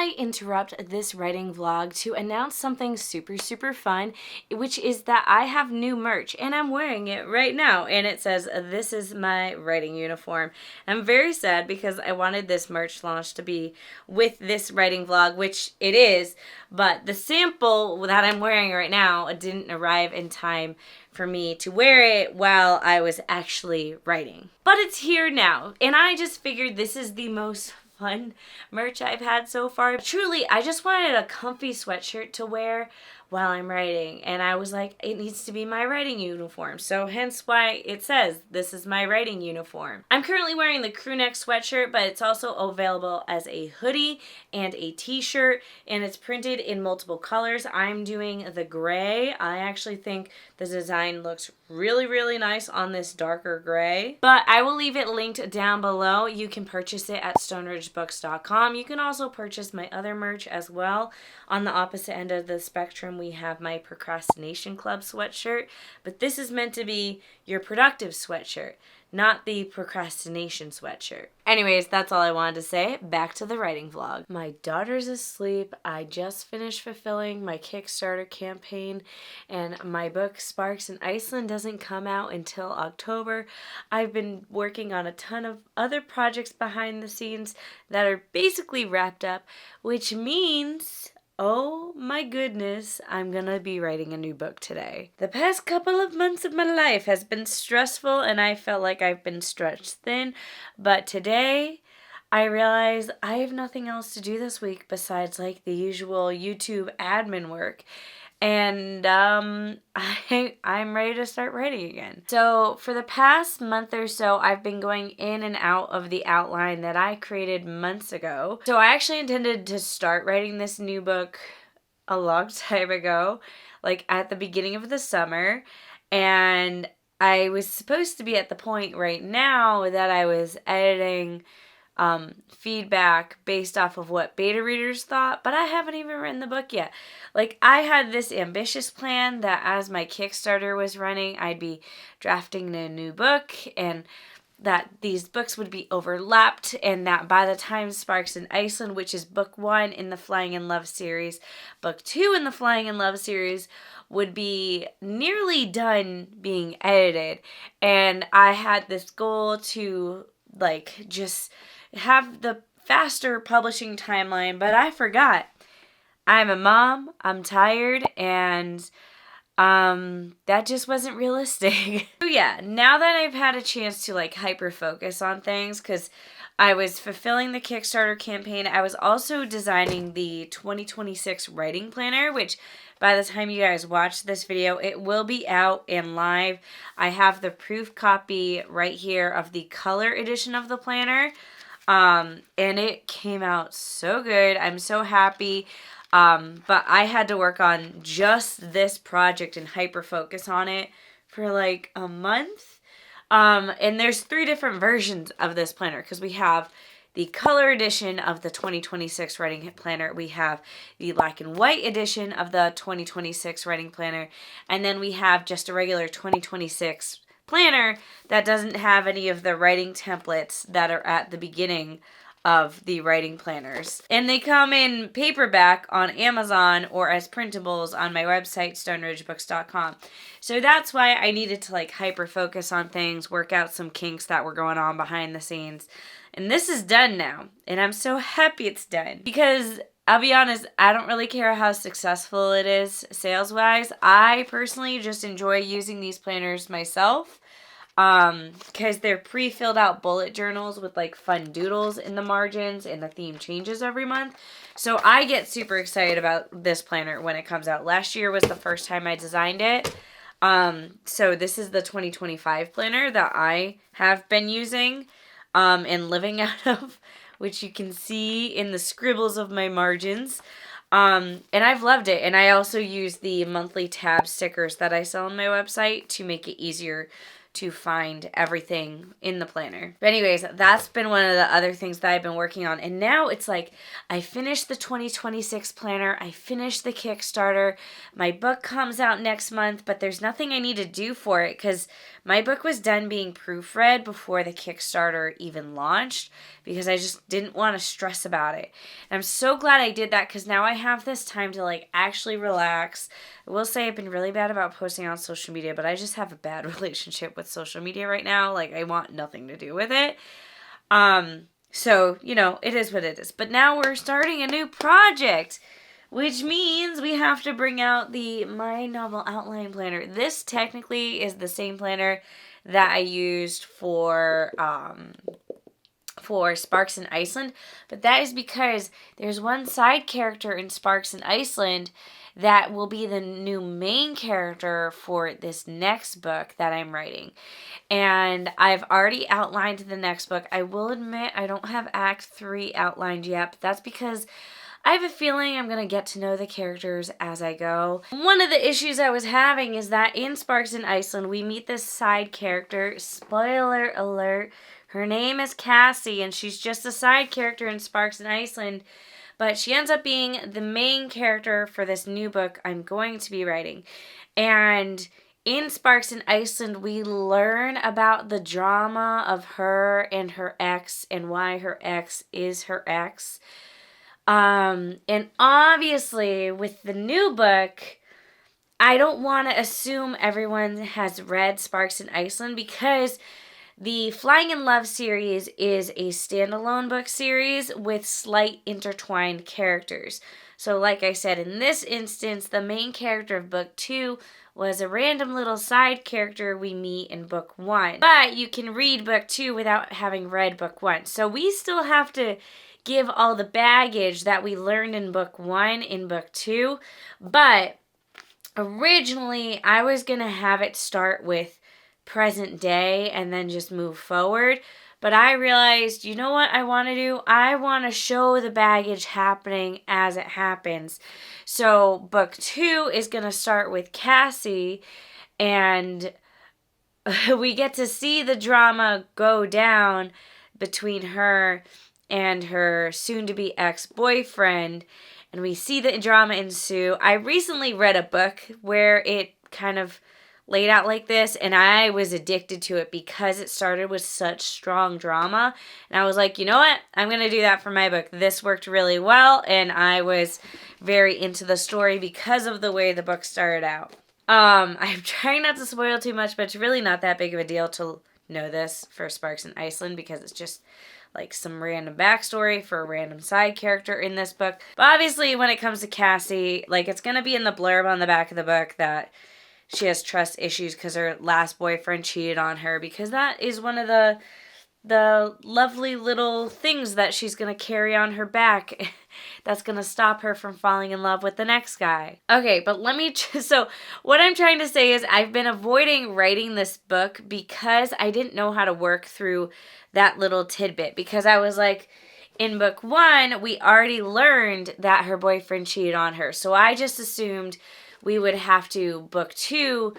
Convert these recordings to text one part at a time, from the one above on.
I interrupt this writing vlog to announce something super fun, which is that I have new merch and I'm wearing it right now, and it says, "This is my writing uniform." I'm very sad because I wanted this merch launch to be with this writing vlog, which it is, but the sample that I'm wearing right now didn't arrive in time for me to wear it while I was actually writing. But it's here now, and I just figured this is the most fun merch I've had so far. Truly, I just wanted a comfy sweatshirt to wear while I'm writing, and I was like, it needs to be my writing uniform, so hence why it says, "This is my writing uniform." I'm currently wearing the crew neck sweatshirt, but it's also available as a hoodie and a t-shirt, and it's printed in multiple colors. I'm doing the gray. I actually think the design looks really nice on this darker gray, but I will leave it linked down below. You can purchase it at stoneridgebooks.com. You can also purchase my other merch as well. On the opposite end of the spectrum, we have my Procrastination Club sweatshirt, but this is meant to be your productive sweatshirt, not the procrastination sweatshirt. Anyways, that's all I wanted to say. Back to the writing vlog. My daughter's asleep. I just finished fulfilling my Kickstarter campaign, and my book Sparks in Iceland doesn't come out until October. I've been working on a ton of other projects behind the scenes that are basically wrapped up, which means, oh my goodness, I'm gonna be writing a new book today. The past couple of months of my life has been stressful, and I felt like I've been stretched thin, but today I realized I have nothing else to do this week besides like the usual YouTube admin work. And I'm ready to start writing again. So for the past month or so, I've been going in and out of the outline that I created months ago. So I actually intended to start writing this new book a long time ago, like at the beginning of the summer. And I was supposed to be at the point right now that I was editing feedback based off of what beta readers thought, but I haven't even written the book yet. Like, I had this ambitious plan that as my Kickstarter was running, I'd be drafting a new book, and that these books would be overlapped, and that by the time Sparks in Iceland, which is book 1 in the Flying in Love series, book 2 in the Flying in Love series, would be nearly done being edited. And I had this goal to like just have the faster publishing timeline, but I forgot. I'm a mom, I'm tired, and that just wasn't realistic. So yeah, now that I've had a chance to like hyper focus on things, because I was fulfilling the Kickstarter campaign, I was also designing the 2026 writing planner, which by the time you guys watch this video, it will be out and live. I have the proof copy right here of the color edition of the planner. And it came out so good. I'm so happy. But I had to work on just this project and hyper focus on it for like a month. And there's 3 different versions of this planner, because we have the color edition of the 2026 writing planner, we have the black and white edition of the 2026 writing planner, and then we have just a regular 2026 planner that doesn't have any of the writing templates that are at the beginning of the writing planners. And they come in paperback on Amazon or as printables on my website, stoneridgebooks.com. So that's why I needed to like hyper focus on things, work out some kinks that were going on behind the scenes. And this is done now, and I'm so happy it's done, because I'll be honest, I don't really care how successful it is sales-wise. I personally just enjoy using these planners myself, because they're pre-filled out bullet journals with like fun doodles in the margins, and the theme changes every month. So I get super excited about this planner when it comes out. Last year was the first time I designed it. So this is the 2025 planner that I have been using and living out of, which you can see in the scribbles of my margins. And I've loved it. And I also use the monthly tab stickers that I sell on my website to make it easier to find everything in the planner. But anyways, that's been one of the other things that I've been working on. And now it's like I finished the 2026 planner. I finished the Kickstarter. My book comes out next month, but there's nothing I need to do for it because my book was done being proofread before the Kickstarter even launched because I just didn't want to stress about it. And I'm so glad I did that because now I have this time to like actually relax. I will say I've been really bad about posting on social media, but I just have a bad relationship with social media right now. Like I want nothing to do with it. So, you know, it is what it is. But now we're starting a new project, which means we have to bring out the My Novel Outline Planner. This technically is the same planner that I used for Sparks in Iceland, but that is because there's one side character in Sparks in Iceland that will be the new main character for this next book that I'm writing. And I've already outlined the next book. I will admit I don't have Act 3 outlined yet, but that's because I have a feeling I'm going to get to know the characters as I go. One of the issues I was having is that in Sparks in Iceland, we meet this side character. Spoiler alert. Her name is Cassie, and she's just a side character in Sparks in Iceland. But she ends up being the main character for this new book I'm going to be writing. And in Sparks in Iceland, we learn about the drama of her and her ex and why her ex is her ex. And obviously, with the new book, I don't want to assume everyone has read Sparks in Iceland because the Flying in Love series is a standalone book series with slight intertwined characters. So like I said, in this instance, the main character of book 2 was a random little side character we meet in book 1. But you can read book 2 without having read book 1. So we still have to give all the baggage that we learned in book 1 in book 2. But originally, I was going to have it start with present day and then just move forward. But I realized, you know what I want to do? I want to show the baggage happening as it happens. So book 2 is going to start with Cassie, and we get to see the drama go down between her and her soon-to-be ex-boyfriend, and we see the drama ensue. I recently read a book where it kind of laid out like this, and I was addicted to it because it started with such strong drama, and I was like, you know what, I'm going to do that for my book. This worked really well, and I was very into the story because of the way the book started out. I'm trying not to spoil too much, but it's really not that big of a deal to know this for Sparks in Iceland because it's just like some random backstory for a random side character in this book. But obviously when it comes to Cassie, like it's going to be in the blurb on the back of the book that she has trust issues because her last boyfriend cheated on her, because that is one of the lovely little things that she's going to carry on her back that's going to stop her from falling in love with the next guy. Okay, but so what I'm trying to say is I've been avoiding writing this book because I didn't know how to work through that little tidbit, because I was like, in book 1, we already learned that her boyfriend cheated on her, so I just assumed we would have to, book 2,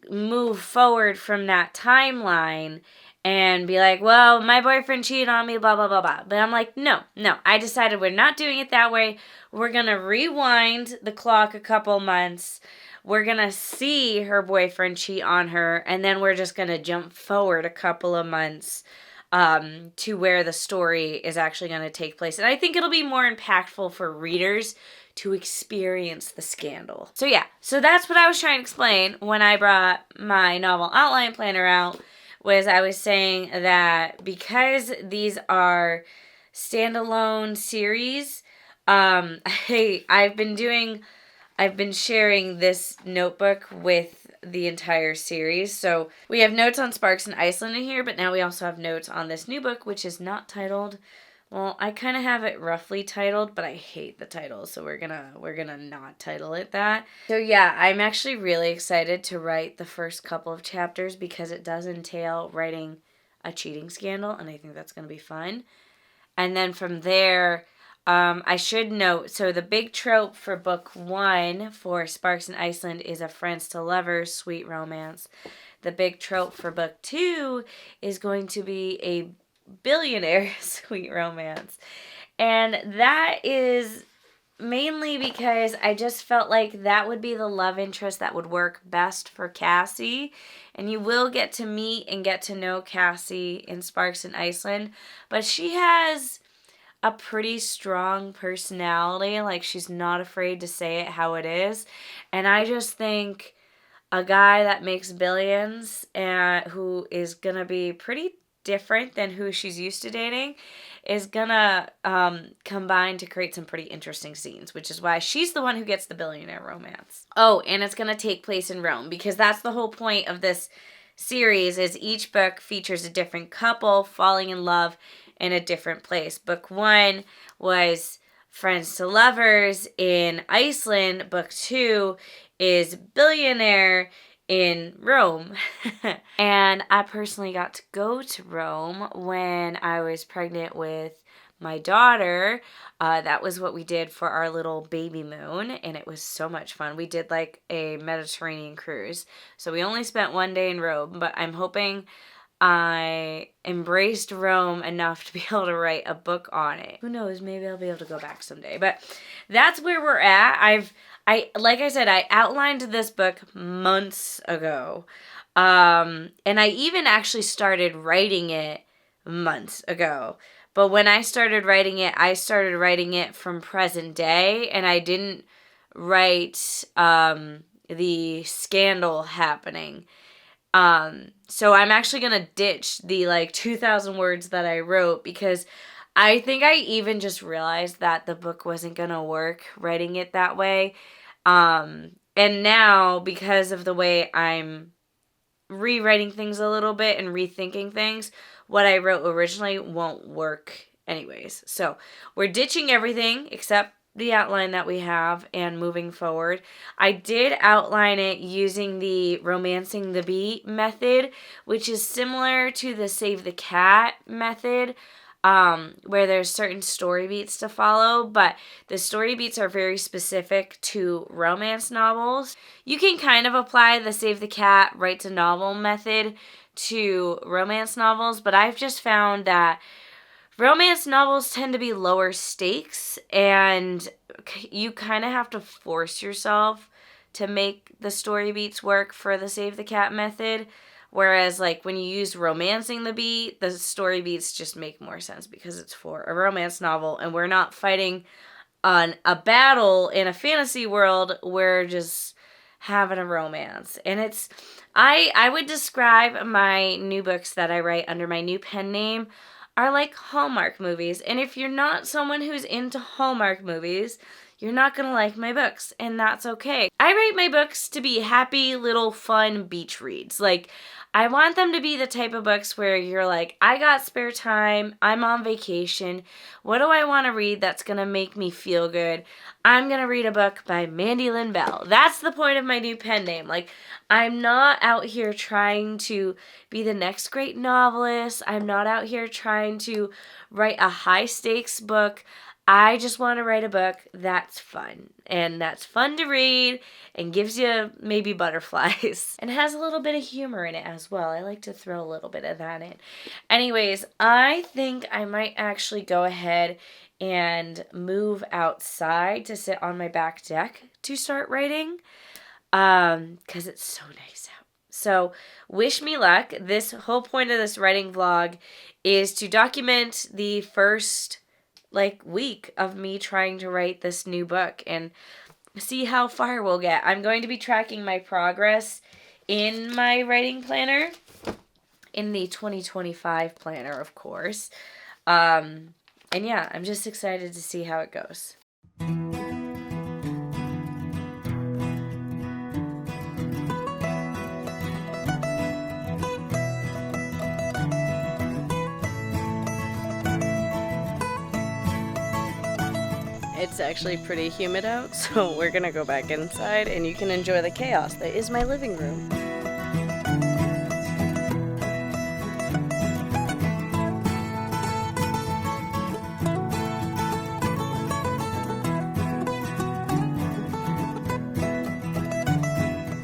move forward from that timeline and be like, well, my boyfriend cheated on me, blah, blah, blah, blah. But I'm like, no. I decided we're not doing it that way. We're going to rewind the clock a couple months. We're going to see her boyfriend cheat on her, and then we're just going to jump forward a couple of months to where the story is actually going to take place. And I think it'll be more impactful for readers to experience the scandal. So yeah, so that's what I was trying to explain when I brought my novel outline planner out, was I was saying that because these are standalone series, I've been sharing this notebook with the entire series. So we have notes on Sparks in Iceland in here, but now we also have notes on this new book, which is not titled. Well, I kind of have it roughly titled, but I hate the title, so we're gonna not title it that. So yeah, I'm actually really excited to write the first couple of chapters because it does entail writing a cheating scandal, and I think that's gonna be fun. And then from there, I should note, so the big trope for book 1 for Sparks in Iceland is a friends to lovers sweet romance. the big trope for book 2 is going to be a billionaire sweet romance. And that is mainly because I just felt like that would be the love interest that would work best for Cassie. And you will get to meet and get to know Cassie in Sparks in Iceland. But she has a pretty strong personality. Like, she's not afraid to say it how it is. And I just think a guy that makes billions and who is going to be pretty different than who she's used to dating is gonna combine to create some pretty interesting scenes, which is why she's the one who gets the billionaire romance. Oh, and it's gonna take place in Rome, because that's the whole point of this series, is each book features a different couple falling in love in a different place. Book 1 was Friends to Lovers in Iceland. Book 2 is Billionaire in Rome. And I personally got to go to Rome when I was pregnant with my daughter. That was what we did for our little baby moon, and it was so much fun. We did like a Mediterranean cruise. So we only spent 1 day in Rome, but I'm hoping I embraced Rome enough to be able to write a book on it. Who knows, maybe I'll be able to go back someday. But that's where we're at. Like I said, I outlined this book months ago. And I even actually started writing it months ago. But when I started writing it from present day, and I didn't write the scandal happening. So I'm actually going to ditch the like 2,000 words that I wrote, because I think I even just realized that the book wasn't going to work writing it that way. And now, because of the way I'm rewriting things a little bit and rethinking things, what I wrote originally won't work anyways. So we're ditching everything except the outline that we have and moving forward. I did outline it using the romancing the bee method, which is similar to the save the cat method, where there's certain story beats to follow, but the story beats are very specific to romance novels. You can kind of apply the save the cat, write to novel method to romance novels, but I've just found that romance novels tend to be lower stakes, and you kind of have to force yourself to make the story beats work for the save the cat method. Whereas, like, when you use romancing the bee, the story beats just make more sense because it's for a romance novel, and we're not fighting on a battle in a fantasy world. We're just having a romance. And it's, I would describe my new books that I write under my new pen name are like Hallmark movies. And if you're not someone who's into Hallmark movies, you're not going to like my books, and that's okay. I write my books to be happy, little, fun beach reads. Like, I want them to be the type of books where you're like, I got spare time, I'm on vacation, what do I want to read that's going to make me feel good? I'm going to read a book by Mandi Lynn Bell. That's the point of my new pen name. Like, I'm not out here trying to be the next great novelist. I'm not out here trying to write a high-stakes book. I just want to write a book that's fun, and that's fun to read and gives you maybe butterflies and has a little bit of humor in it as well. I like to throw a little bit of that in. Anyways, I think I might actually go ahead and move outside to sit on my back deck to start writing, because it's so nice out. So wish me luck. This whole point of this writing vlog is to document the first week of me trying to write this new book and see how far we'll get. I'm going to be tracking my progress in my writing planner, in the 2025 planner, of course. And yeah, I'm just excited to see how it goes. It's actually pretty humid out, so we're gonna go back inside and you can enjoy the chaos that is my living room.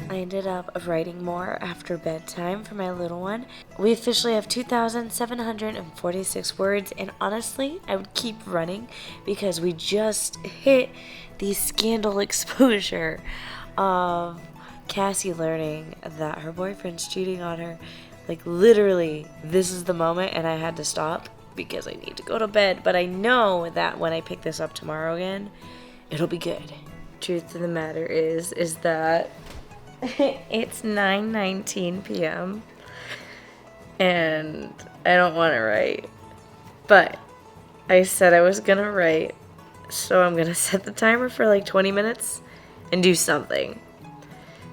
I ended up writing more after bedtime for my little one. We officially have 2,746 words, and honestly, I would keep running because we just hit the scandal exposure of Cassie learning that her boyfriend's cheating on her. Like, literally, this is the moment, and I had to stop because I need to go to bed. But I know that when I pick this up tomorrow again, it'll be good. Truth of the matter is that it's 9:19 p.m. and I don't want to write. But I said I was gonna write, so I'm gonna set the timer for like 20 minutes and do something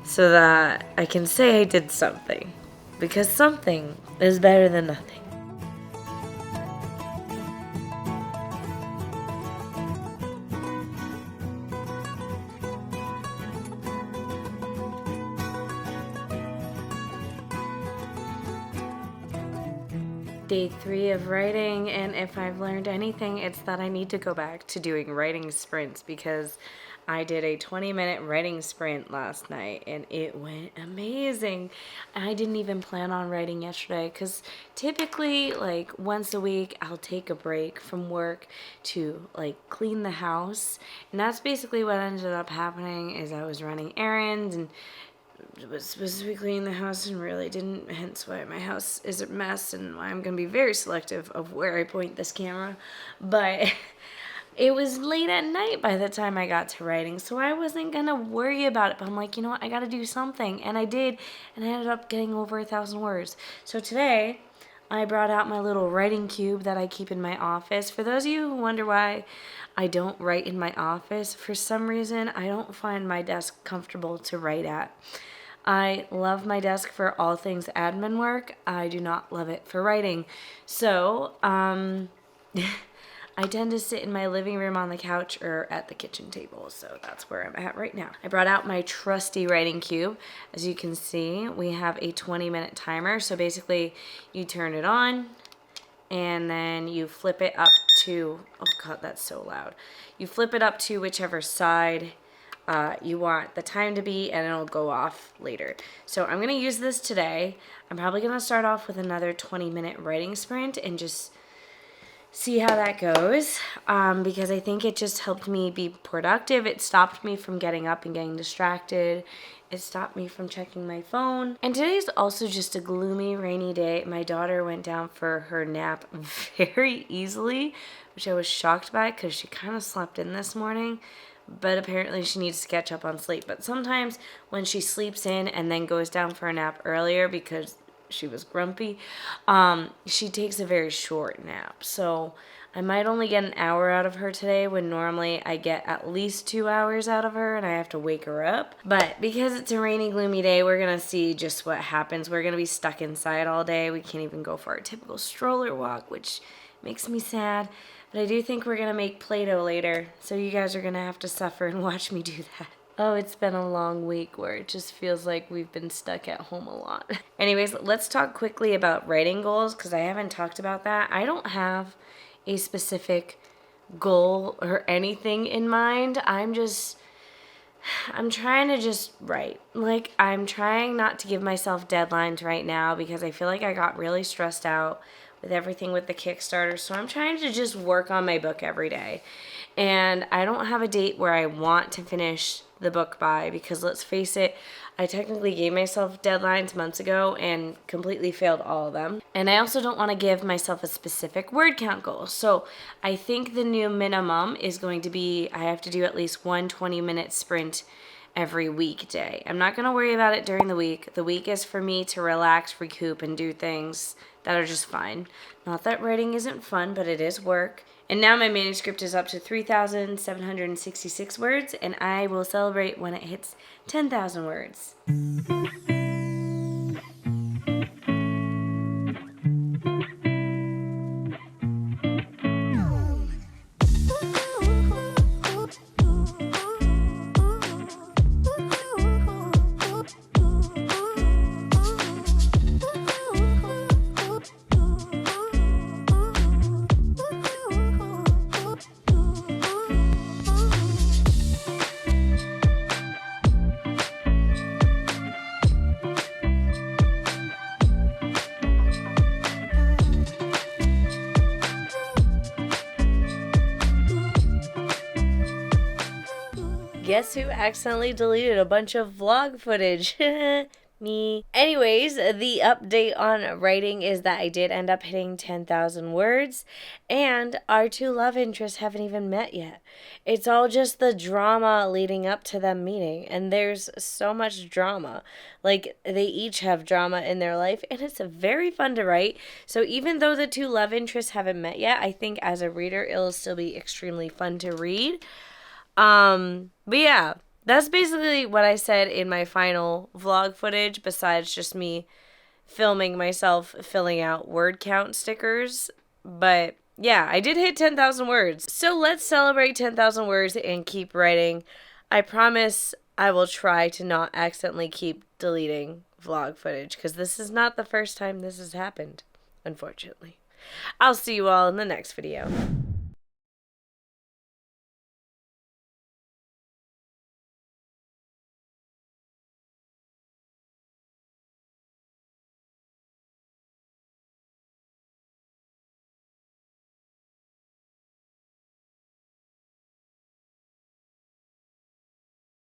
so that I can say I did something, because something is better than nothing. Day 3 of writing, and if I've learned anything, it's that I need to go back to doing writing sprints, because I did a 20-minute writing sprint last night and it went amazing. I didn't even plan on writing yesterday because typically, like, once a week I'll take a break from work to like clean the house, and that's basically what ended up happening. Is I was running errands and was supposed to be cleaning the house and really didn't, hence why my house is a mess and why I'm going to be very selective of where I point this camera. But it was late at night by the time I got to writing, so I wasn't going to worry about it. But I'm like, you know what, I got to do something. And I did, and I ended up getting over 1,000 words. So today, I brought out my little writing cube that I keep in my office. For those of you who wonder why I don't write in my office, for some reason, I don't find my desk comfortable to write at. I love my desk for all things admin work. I do not love it for writing. So, I tend to sit in my living room on the couch or at the kitchen table. So that's where I'm at right now. I brought out my trusty writing cube. As you can see, we have a 20-minute timer. So basically, you turn it on and then you flip it up to, oh God, that's so loud. You flip it up to whichever side you want the time to be, and it'll go off later. So I'm going to use this today. I'm probably going to start off with another 20-minute writing sprint and just see how that goes, because I think it just helped me be productive. It stopped me from getting up and getting distracted. It stopped me from checking my phone. And today's also just a gloomy, rainy day. My daughter went down for her nap very easily, which I was shocked by because she kind of slept in this morning. But apparently she needs to catch up on sleep. But sometimes when she sleeps in and then goes down for a nap earlier because she was grumpy, she takes a very short nap. So I might only get an hour out of her today when normally I get at least 2 hours out of her and I have to wake her up. But because it's a rainy, gloomy day, we're going to see just what happens. We're going to be stuck inside all day. We can't even go for our typical stroller walk, which makes me sad. But I do think we're going to make Play-Doh later, so you guys are going to have to suffer and watch me do that. Oh, it's been a long week where it just feels like we've been stuck at home a lot. Anyways, let's talk quickly about writing goals, because I haven't talked about that. I don't have a specific goal or anything in mind. I'm trying to just write. Like, I'm trying not to give myself deadlines right now because I feel like I got really stressed out with everything with the Kickstarter. So I'm trying to just work on my book every day. And I don't have a date where I want to finish the book by, because let's face it, I technically gave myself deadlines months ago and completely failed all of them. And I also don't want to give myself a specific word count goal. So I think the new minimum is going to be I have to do at least one 20-minute sprint every weekday. I'm not going to worry about it during the week. The week is for me to relax, recoup, and do things that are just fine. Not that writing isn't fun, but it is work. And now my manuscript is up to 3,766 words, and I will celebrate when it hits 10,000 words. Guess who accidentally deleted a bunch of vlog footage? Me. Anyways, the update on writing is that I did end up hitting 10,000 words, and our two love interests haven't even met yet. It's all just the drama leading up to them meeting, and there's so much drama. Like, they each have drama in their life, and it's very fun to write. So even though the two love interests haven't met yet, I think as a reader, it'll still be extremely fun to read. But yeah, that's basically what I said in my final vlog footage, besides just me filming myself filling out word count stickers. But yeah, I did hit 10,000 words. So let's celebrate 10,000 words and keep writing. I promise I will try to not accidentally keep deleting vlog footage, because this is not the first time this has happened, unfortunately. I'll see you all in the next video.